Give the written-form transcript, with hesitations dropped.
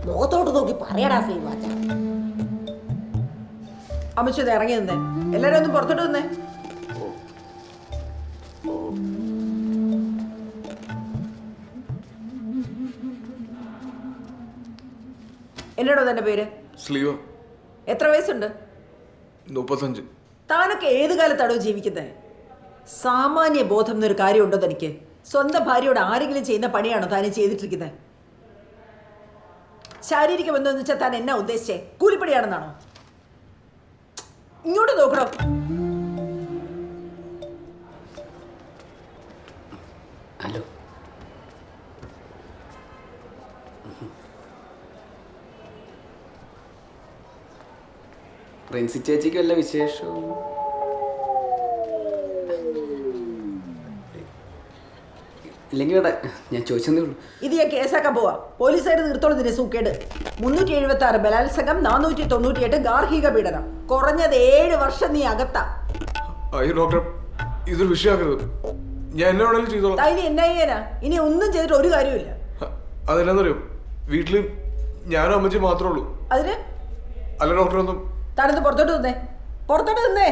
മുഖത്തോട്ട് നോക്കി പറയടാ ശ്രീവാച്ച. അമ്മച്ചത് ഇറങ്ങി നിന്നേ, എല്ലാരും ഒന്ന് പുറത്തോട്ട് നിന്നേ. എന്നോടോ തന്റെ പേര്? സ്ലീവ. എത്ര വയസ്സുണ്ട്? 35. താനൊക്കെ ഏത് കാലത്താണോ ജീവിക്കുന്നത്? സാമാന്യ ബോധം എന്നൊരു കാര്യമുണ്ടോ തനിക്ക്? സ്വന്തം ഭാര്യയോട് ആരെങ്കിലും ചെയ്യുന്ന പണിയാണോ താൻ ചെയ്തിട്ടിരിക്കുന്നത്? ശാരീരിക ബന്ധം എന്ന് വെച്ചാൽ താൻ എന്നാ ഉദ്ദേശിച്ചേ? കൂലിപ്പണിയാണെന്നാണോ? ഇങ്ങോട്ട് നോക്കണോ? ഹലോ. പ്രിൻസി ചേച്ചിക്ക് വല്ല വിശേഷവും? ഇല്ലെങ്കിൽ ഇവിടെ ഞാൻ ചോദിച്ചതേ ഉള്ളൂ. ഇത് ഞാൻ കേസാക്കാൻ പോവാ. പോലീസുകാർ നിർത്തോളം ഇതിനെ സൂക്കേട്. 376 ബലാത്സംഗം, 498 ഗാർഹിക പീഡനം. കുറഞ്ഞത് 7 വർഷം നീ അകത്താ. അയ്യോ ഡോക്ടർ, ഇതൊരു വിഷയമാക്കരുത്. ഞാൻ എന്നെ വേണമെങ്കിലും ചെയ്തോളാം. ഇനി എന്നാ ചെയ്യാനാ? ഇനി ഒന്നും ചെയ്തിട്ട് ഒരു കാര്യമില്ല. അതെന്നാന്നറിയോ, വീട്ടില് ഞാനും അമ്മച്ചി മാത്രമേ ഉള്ളൂ. അതിന് അല്ല ഡോക്ടർ, ഒന്നും താനൊന്ന് പുറത്തോട്ട് നിന്നേ, പുറത്തോട്ട് നിന്നേ.